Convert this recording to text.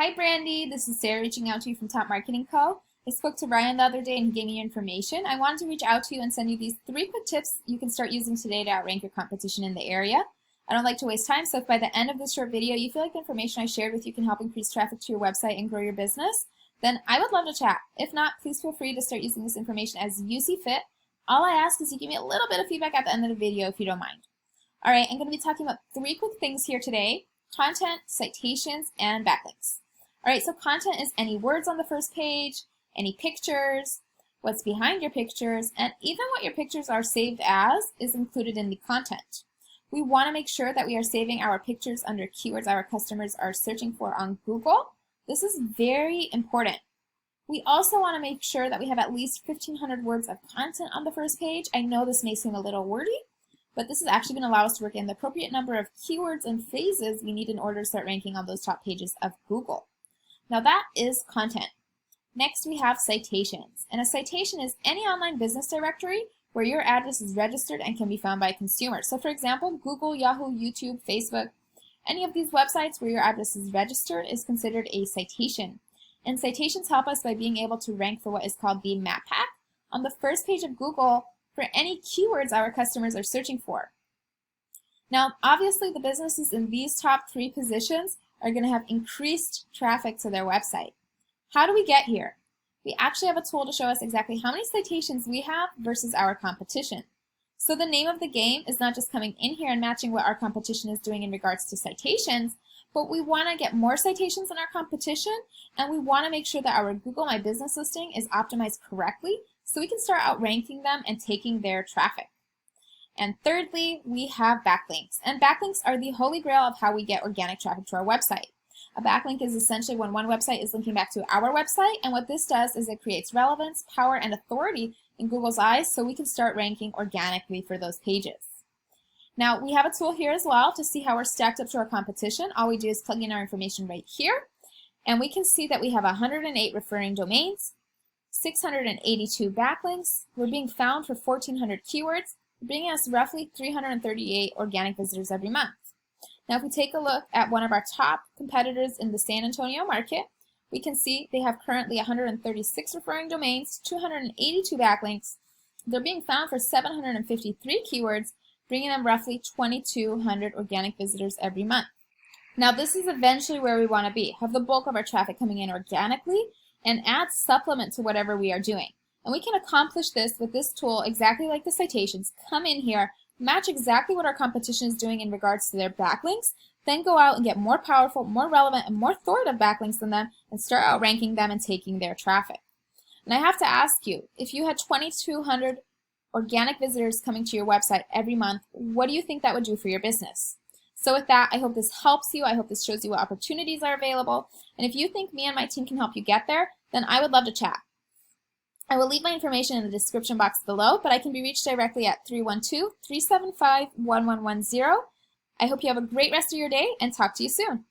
Hi Brandy, this is Sarah reaching out to you from Top Marketing Co. I spoke to Ryan the other day and he gave me your information. I wanted to reach out to you and send you these 3 quick tips you can start using today to outrank your competition in the area. I don't like to waste time, so if by the end of this short video you feel like the information I shared with you can help increase traffic to your website and grow your business, then I would love to chat. If not, please feel free to start using this information as you see fit. All I ask is you give me a little bit of feedback at the end of the video if you don't mind. Alright, I'm going to be talking about 3 quick things here today: content, citations, and backlinks. Alright, so content is any words on the first page, any pictures, what's behind your pictures, and even what your pictures are saved as is included in the content. We want to make sure that we are saving our pictures under keywords our customers are searching for on Google. This is very important. We also want to make sure that we have at least 1,500 words of content on the first page. I know this may seem a little wordy, but this is actually going to allow us to work in the appropriate number of keywords and phrases we need in order to start ranking on those top pages of Google. Now that is content. Next we have citations. And a citation is any online business directory where your address is registered and can be found by a consumer. So for example, Google, Yahoo, YouTube, Facebook, any of these websites where your address is registered is considered a citation. And citations help us by being able to rank for what is called the map pack on the first page of Google for any keywords our customers are searching for. Now obviously the businesses in these top 3 positions are going to have increased traffic to their website. How do we get here? We actually have a tool to show us exactly how many citations we have versus our competition. So the name of the game is not just coming in here and matching what our competition is doing in regards to citations, but we want to get more citations than our competition, and we want to make sure that our Google My Business listing is optimized correctly so we can start outranking them and taking their traffic. And thirdly, we have backlinks. And backlinks are the holy grail of how we get organic traffic to our website. A backlink is essentially when one website is linking back to our website, and what this does is it creates relevance, power, and authority in Google's eyes so we can start ranking organically for those pages. Now, we have a tool here as well to see how we're stacked up to our competition. All we do is plug in our information right here, and we can see that we have 108 referring domains, 682 backlinks. We're being found for 1,400 keywords, bringing us roughly 338 organic visitors every month. Now if we take a look at one of our top competitors in the San Antonio market, we can see they have currently 136 referring domains, 282 backlinks. They're being found for 753 keywords, bringing them roughly 2,200 organic visitors every month. Now this is eventually where we want to be, have the bulk of our traffic coming in organically and add supplement to whatever we are doing. And we can accomplish this with this tool exactly like the citations. Come in here, match exactly what our competition is doing in regards to their backlinks, then go out and get more powerful, more relevant, and more authoritative backlinks than them and start outranking them and taking their traffic. And I have to ask you, if you had 2,200 organic visitors coming to your website every month, what do you think that would do for your business? So with that, I hope this helps you. I hope this shows you what opportunities are available. And if you think me and my team can help you get there, then I would love to chat. I will leave my information in the description box below, but I can be reached directly at 312-375-1110. I hope you have a great rest of your day and talk to you soon.